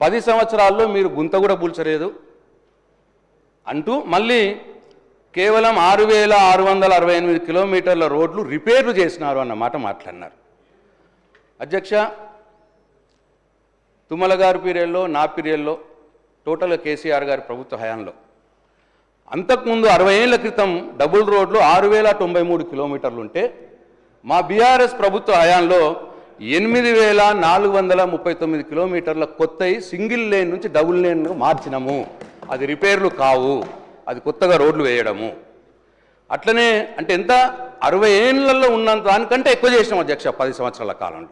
10 సంవత్సరాల్లో మీరు గుంత కూడా పూడ్చలేదు అంటూ మళ్ళీ కేవలం 6,668 కిలోమీటర్ల రోడ్లు రిపేర్లు చేసినారు అన్న మాట మాట్లాడినారు. అధ్యక్ష, తుమ్మల గారి పీరియడ్లో, నా పీరియడ్లో, టోటల్గా కేసీఆర్ గారి ప్రభుత్వ హయాంలో అంతకుముందు 60 ఏళ్ల క్రితం డబుల్ రోడ్లు 6,093 కిలోమీటర్లు ఉంటే మా బీఆర్ఎస్ ప్రభుత్వ హయాంలో 8,439 కిలోమీటర్ల కొత్తవి సింగిల్ లేన్ నుంచి డబుల్ లేన్ మార్చినాము. అది రిపేర్లు కావు, అది కొత్తగా రోడ్లు వేయడము. అట్లనే అంటే ఎంత 60 ఏళ్లలో ఉన్నంత దానికంటే ఎక్కువ చేసినాం అధ్యక్ష 10 సంవత్సరాల కాలంలో.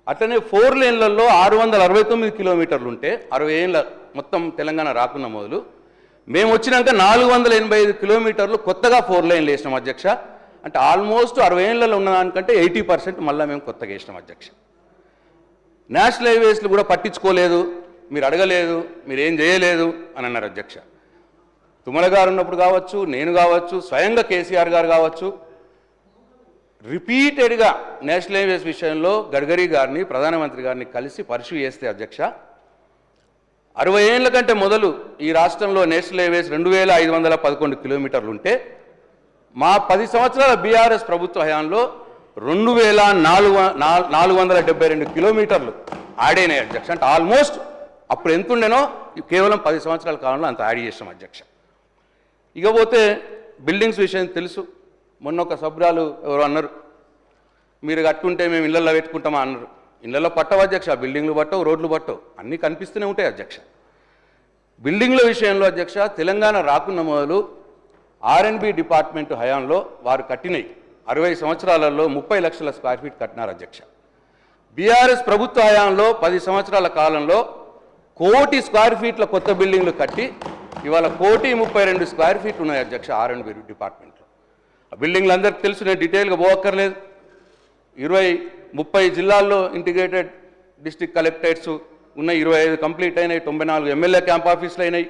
అట్లనే 4 లేన్లలో 669 కిలోమీటర్లు ఉంటే 60 ఏళ్ళ మొత్తం తెలంగాణ రాకున్న మొదలు మేము వచ్చినాక 485 కిలోమీటర్లు కొత్తగా 4 లైన్లు వేసినాం అధ్యక్ష. అంటే ఆల్మోస్ట్ 60 ఏళ్లలో ఉన్న దానికంటే 80% మళ్ళీ మేము కొత్తగా వేసినాం అధ్యక్ష. నేషనల్ హైవేస్లు కూడా పట్టించుకోలేదు, మీరు అడగలేదు, మీరు ఏం చేయలేదు అని అన్నారు అధ్యక్ష. తుమ్మల గారు ఉన్నప్పుడు కావచ్చు, నేను కావచ్చు, స్వయంగా కేసీఆర్ గారు కావచ్చు, రిపీటెడ్గా నేషనల్ హైవేస్ విషయంలో గడ్కరీ గారిని, ప్రధానమంత్రి గారిని కలిసి పరిశీలి చేస్తే అధ్యక్ష 60 ఏళ్ల కంటే మొదలు ఈ రాష్ట్రంలో నేషనల్ హైవేస్ 2,511 కిలోమీటర్లు ఉంటే మా 10 సంవత్సరాల బీఆర్ఎస్ ప్రభుత్వ హయాంలో 2,472 కిలోమీటర్లు ఆడైనాయి అధ్యక్ష. అంటే ఆల్మోస్ట్ అప్పుడు ఎంత ఉండేనో కేవలం 10 సంవత్సరాల కాలంలో అంత యాడ్ చేసాం అధ్యక్ష. ఇకపోతే బిల్డింగ్స్ విషయం తెలుసు. మొన్న ఒక సభ్యురాలు ఎవరు అన్నారు, మీరు కట్టుకుంటే మేము ఇళ్లలో పెట్టుకుంటామా అన్నారు. ఇళ్లలో పట్టవు అధ్యక్ష, బిల్డింగ్లు పట్టవు, రోడ్లు పట్టవు, అన్నీ కనిపిస్తూనే ఉంటాయి అధ్యక్ష. బిల్డింగ్ల విషయంలో అధ్యక్ష తెలంగాణ రాకున్న మొదలు R&B డిపార్ట్మెంట్ హయాంలో వారు కట్టినవి 60 సంవత్సరాలలో 30 లక్షల స్క్వేర్ ఫీట్ కట్టినారు అధ్యక్ష. బీఆర్ఎస్ ప్రభుత్వ హయాంలో 10 సంవత్సరాల కాలంలో 1 కోటి స్క్వేర్ ఫీట్ల కొత్త బిల్డింగ్లు కట్టి ఇవాళ 1,32 స్క్వేర్ ఫీట్లు ఉన్నాయి అధ్యక్ష R&B డిపార్ట్మెంట్లో. ఆ బిల్డింగ్లు అందరికీ తెలుసు, నేను డీటెయిల్గా పోవక్కర్లేదు. 20-30 జిల్లాల్లో ఇంటిగ్రేటెడ్ డిస్ట్రిక్ట్ కలెక్టరేట్స్ ఉన్నాయి, 25 కంప్లీట్ అయినాయి, 94 ఎమ్మెల్యే క్యాంప్ ఆఫీసులు అయినాయి.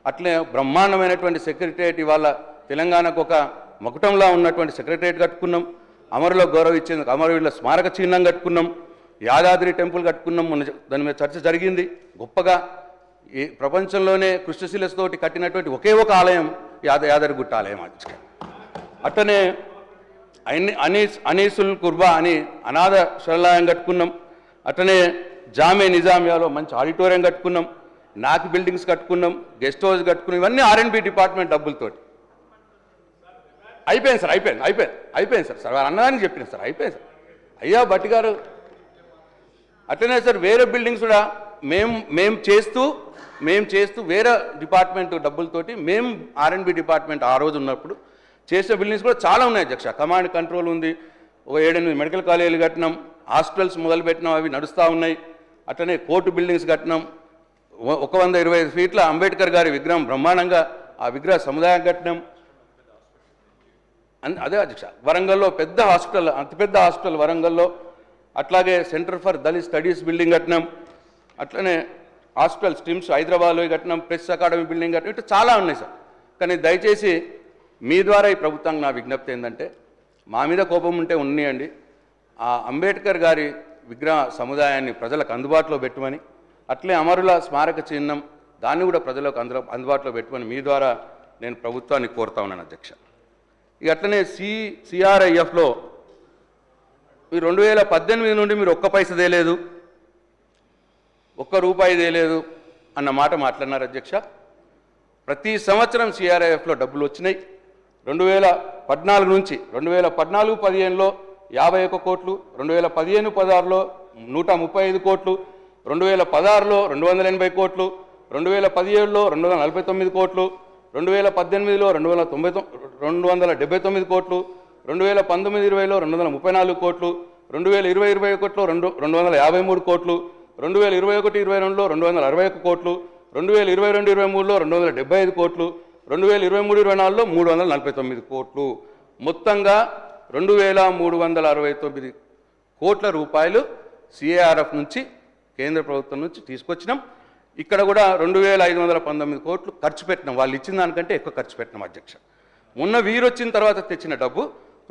అట్లే బ్రహ్మాండమైనటువంటి సెక్రటరియట్ ఇవాళ తెలంగాణకు ఒక మకుటంలా ఉన్నటువంటి సెక్రటరియట్ కట్టుకున్నాం. అమరులకు గౌరవం ఇచ్చేందుకు అమరవీరుల స్మారక చిహ్నం కట్టుకున్నాం. యాదాద్రి టెంపుల్ కట్టుకున్నాం, మొన్న దాని మీద చర్చ జరిగింది గొప్పగా. ఈ ప్రపంచంలోనే కృష్ణశిలతోటి కట్టినటువంటి ఒకే ఒక ఆలయం యాదగిరిగుట్ట ఆలయం అధ్యక్ష. అట్లనే అనీసుల్ కుర్బా అని అనాథ శరణాలయం కట్టుకున్నాం. అట్లనే జామే నిజామియాలో మంచి ఆడిటోరియం కట్టుకున్నాం, నాకి బిల్డింగ్స్ కట్టుకున్నాం, గెస్ట్ హౌస్ కట్టుకున్నాం. ఇవన్నీ R&B డిపార్ట్మెంట్ డబ్బులతోటి. అయిపోయింది సార్, అయిపోయింది సార్ వారు అన్నదానికి చెప్పిన సార్, అయిపోయింది సార్. అయ్యా భట్టి గారు, అట్లనే సార్ వేరే బిల్డింగ్స్ కూడా మేము చేస్తూ వేరే డిపార్ట్మెంట్ డబ్బులతోటి మేము R&B డిపార్ట్మెంట్ ఆ రోజు ఉన్నప్పుడు చేసే బిల్డింగ్స్ కూడా చాలా ఉన్నాయి అధ్యక్ష. కమాండ్ కంట్రోల్ ఉంది, ఒక 7-8 మెడికల్ కాలేజీలు కట్టినాం, హాస్పిటల్స్ మొదలుపెట్టినాం, అవి నడుస్తూ ఉన్నాయి. అట్లనే కోర్టు బిల్డింగ్స్ కట్టినాం, 125 ఫీట్ల అంబేద్కర్ గారి విగ్రహం బ్రహ్మాండంగా ఆ విగ్రహ సముదాయం కట్టినాం. అదే అధ్యక్ష వరంగల్లో పెద్ద హాస్పిటల్, అతిపెద్ద హాస్పిటల్ వరంగల్లో. అట్లాగే centre for Dalit studies building కట్టినాం. అట్లనే హాస్పిటల్ స్ట్రీమ్స్ హైదరాబాద్లో కట్టినాం, ప్రెస్ అకాడమీ బిల్డింగ్ కట్టినాం. ఇట్లా చాలా ఉన్నాయి సార్. కానీ దయచేసి మీ ద్వారా ఈ ప్రభుత్వానికి నా విజ్ఞప్తి ఏంటంటే, మా మీద కోపం ఉంటే ఉన్నాయండి, ఆ అంబేద్కర్ గారి విగ్రహ సముదాయాన్ని ప్రజలకు అందుబాటులో పెట్టమని, అట్లే అమరుల స్మారక చిహ్నం దాన్ని కూడా ప్రజలకు అందుబాటులో పెట్టమని మీ ద్వారా నేను ప్రభుత్వాన్ని కోరుతా ఉన్నాను అధ్యక్ష. ఇక అట్లనే CRIFలో మీరు 2018 నుండి మీరు ఒక్క పైస తేలేదు, ఒక్క రూపాయి తేలేదు అన్న మాట మాట్లాడినారు అధ్యక్ష. ప్రతి సంవత్సరం CRIFలో డబ్బులు వచ్చినాయి. 2014 నుంచి 2014-15లో 51 కోట్లు, 2015-16లో 135 కోట్లు, 2016లో 280 కోట్లు, 2017లో 249 కోట్లు, 2018లో 279 కోట్లు, 2019-20లో 234 కోట్లు, 2020-21లో 253 కోట్లు, 2021-22లో 261 కోట్లు, 2022-23లో 275 కోట్లు, 2023-24లో 349 కోట్లు, మొత్తంగా 2,369 కోట్ల రూపాయలు CARF నుంచి కేంద్ర ప్రభుత్వం నుంచి తీసుకొచ్చినాం. ఇక్కడ కూడా 2,519 కోట్లు ఖర్చు పెట్టినాం, వాళ్ళు ఇచ్చిన దానికంటే ఎక్కువ ఖర్చు పెట్టినాం అధ్యక్ష. మొన్న వీరు వచ్చిన తర్వాత తెచ్చిన డబ్బు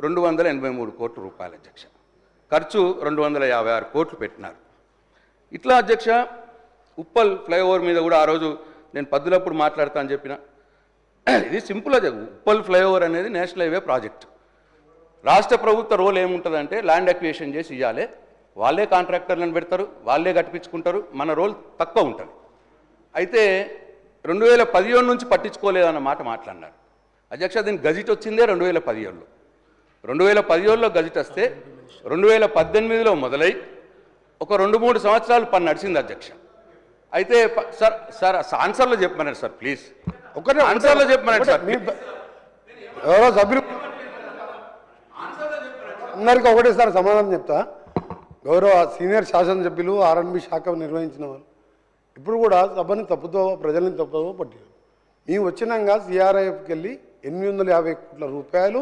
283 కోట్ల రూపాయలు అధ్యక్ష. ఖర్చు 256 కోట్లు పెట్టినారు. ఇట్లా అధ్యక్ష ఉప్పల్ ఫ్లైఓవర్ మీద కూడా ఆ రోజు నేను పద్దులప్పుడు మాట్లాడతా అని చెప్పిన. ఇది సింపుల్గా చెప్పు, ఉప్పల్ ఫ్లైఓవర్ అనేది నేషనల్ హైవే ప్రాజెక్ట్. రాష్ట్ర ప్రభుత్వ రోల్ ఏముంటుందంటే ల్యాండ్ అక్విజిషన్ చేసి ఇవ్వాలి, వాళ్ళే కాంట్రాక్టర్లను పెడతారు, వాళ్ళే కట్టించుకుంటారు, మన రోల్ తక్కువ ఉంటుంది. అయితే 2017 నుంచి పట్టించుకోలేదన్న మాట మాట్లాడినారు అధ్యక్ష. దీనికి గజిట్ వచ్చిందే 2017లో. 2017లో గజిట్ వస్తే 2018లో మొదలై ఒక 2-3 సంవత్సరాలు పని నడిచింది అధ్యక్ష. అయితే సార్ ఆన్సర్లో చెప్పమన్నారు సార్, ప్లీజ్ ఒకటే ఆన్సర్లో చెప్పమన్నారు సార్. ఎవరో సభ్యులు అందరికీ ఒకటేసారి సమాధానం చెప్తా. గౌరవ సీనియర్ శాసనసభ్యులు ఆర్ఎన్బి శాఖ నిర్వహించిన వాళ్ళు ఇప్పుడు కూడా సభని తప్పుతో ప్రజల్ని తప్పుతో పట్టారు. మేము వచ్చినాక సిఆర్ఐఎఫ్కి వెళ్ళి 850 కోట్ల రూపాయలు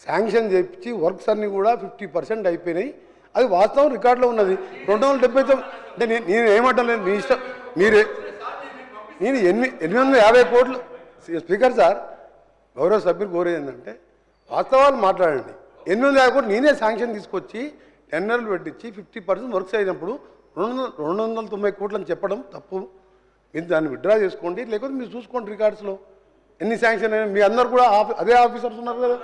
శాంక్షన్ చేయించి వర్క్స్ అన్నీ కూడా 50% అయిపోయినాయి. అది వాస్తవం, రికార్డులో ఉన్నది. 279 అంటే నేను ఏమంటలేదు, మీ ఇష్టం. మీరే నేను 850 కోట్లు స్పీకర్ సార్, గౌరవ సభ్యులు కోరేది ఏంటంటే వాస్తవాలు మాట్లాడండి. 850 కోట్లు నేనే శాంక్షన్ తీసుకొచ్చి టెండర్లు పెట్టించి 50% వర్క్స్ అయినప్పుడు 290 కోట్లు అని చెప్పడం తప్పు. మీరు దాన్ని విత్డ్రా చేసుకోండి, లేకపోతే మీరు చూసుకోండి రికార్డ్స్లో ఎన్ని శాంక్షన్ అయినా. మీ అందరు కూడా అదే ఆఫీసర్స్ ఉన్నారు కదా,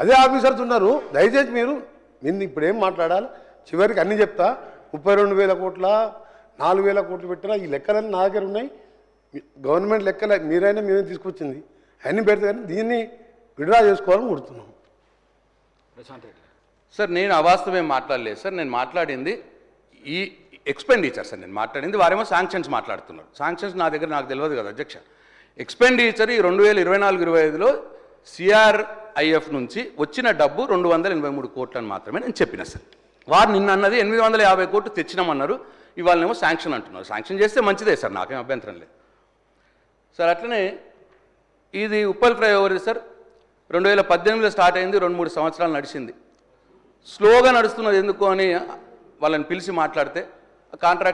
అదే ఆఫీసర్స్ ఉన్నారు. దయచేసి మీరు ఇప్పుడు ఏం మాట్లాడాలి, చివరికి అన్నీ చెప్తా. 32,000 కోట్ల 4,000 కోట్లు పెట్టినా ఈ లెక్కలన్నీ నా దగ్గర ఉన్నాయి. గవర్నమెంట్ లెక్కలే మీరైనా మేమే తీసుకొచ్చింది అన్నీ పెడితే, కానీ దీన్ని విత్డ్రా చేసుకోవాలని కోరుతున్నాం. సార్ నేను అవాస్తవం మాట్లాడలేదు సార్, నేను మాట్లాడింది ఈ ఎక్స్పెండిచర్ సార్. నేను మాట్లాడింది వారేమో శాంక్షన్స్ మాట్లాడుతున్నారు. శాంక్షన్స్ నా దగ్గర నాకు తెలియదు కదా అధ్యక్ష. ఎక్స్పెండిచర్ ఈ 2024-25లో సిఆర్ఐఎఫ్ నుంచి వచ్చిన డబ్బు 283 కోట్లు అని మాత్రమే నేను చెప్పిన సార్. వారు నిన్న అన్నది 850 కోట్లు తెచ్చినామన్నారు, ఇవాళనేమో శాంక్షన్ అంటున్నారు. శాంక్షన్ చేస్తే మంచిదే సార్, నాకేం అభ్యంతరం లేదు సార్. అట్లనే ఇది ఉప్పల్ ఫ్లైఓవర్ సార్ 2018లో స్టార్ట్ అయింది, 2-3 సంవత్సరాలు నడిచింది. స్లోగా నడుస్తున్నది ఎందుకు అని వాళ్ళని పిలిచి మాట్లాడితే కాంట్రాక్ట్